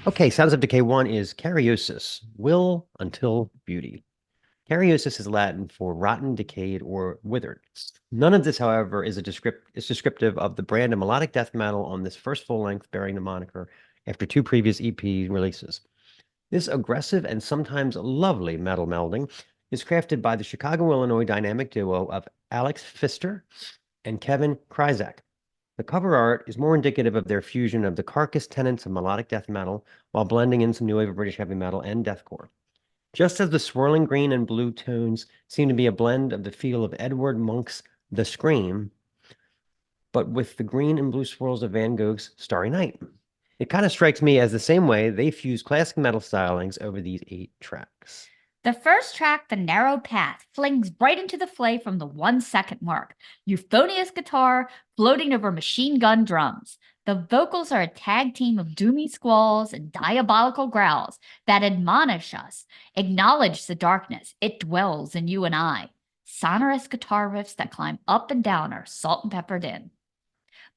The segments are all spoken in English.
Okay, Sounds of Decay 1 is Cariosus, will until beauty. Cariosus is Latin for rotten, decayed, or withered. None of this, however, is descriptive of the brand of melodic death metal on this first full length bearing the moniker after two previous EP releases. This aggressive and sometimes lovely metal melding is crafted by the Chicago, Illinois dynamic duo of Alex Pfister and Kevin Kryzak. The cover art is more indicative of their fusion of the carcass tenets of melodic death metal while blending in some new wave of British heavy metal and deathcore. Just as the swirling green and blue tones seem to be a blend of the feel of Edward Munch's The Scream, but with the green and blue swirls of Van Gogh's Starry Night. It kind of strikes me as the same way they fuse classic metal stylings over these 8 tracks. The first track, The Narrow Path, flings right into the fray from the 1 second mark. Euphonious guitar floating over machine gun drums. The vocals are a tag team of doomy squalls and diabolical growls that admonish us. Acknowledge the darkness. It dwells in you and I. Sonorous guitar riffs that climb up and down are salt and peppered in.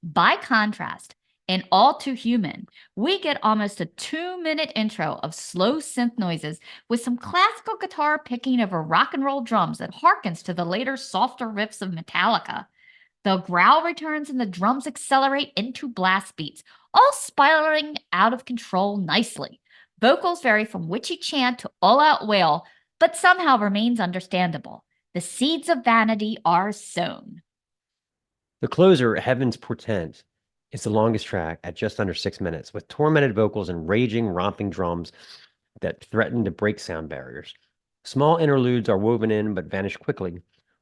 By contrast, in All Too Human, we get almost a 2-minute intro of slow synth noises with some classical guitar picking over rock and roll drums that harkens to the later softer riffs of Metallica. The growl returns and the drums accelerate into blast beats, all spiraling out of control nicely. Vocals vary from witchy chant to all-out wail, but somehow remains understandable. The seeds of vanity are sown. The closer, Heaven's Portent, is the longest track at just under 6 minutes, with tormented vocals and raging, romping drums that threaten to break sound barriers. Small interludes are woven in but vanish quickly.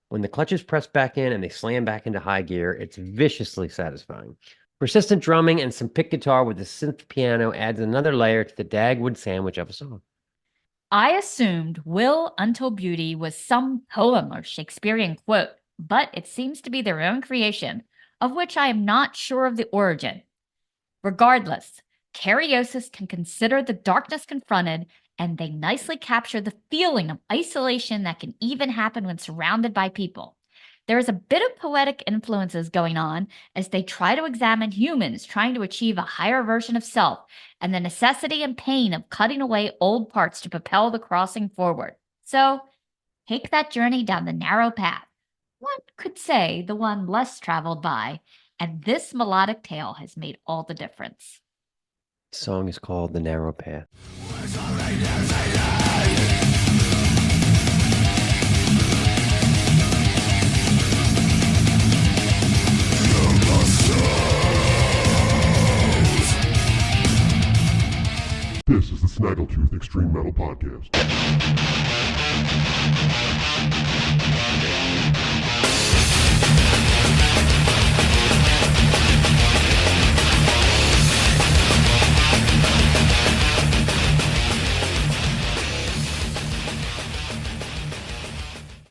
When the clutches press back in and they slam back into high gear, it's viciously satisfying. Persistent drumming and some pick guitar with the synth piano adds another layer to the Dagwood sandwich of a song. I assumed Will Until Beauty was some poem or Shakespearean quote, but it seems to be their own creation, of which I am not sure of the origin. Regardless, Cariosus can consider the darkness confronted, and they nicely capture the feeling of isolation that can even happen when surrounded by people. There is a bit of poetic influences going on as they try to examine humans trying to achieve a higher version of self and the necessity and pain of cutting away old parts to propel the crossing forward. So, take that journey down the narrow path. One could say the one less traveled by, and this melodic tale has made all the difference. The song is called The Narrow Path. This is the Snaggletooth Extreme Metal Podcast.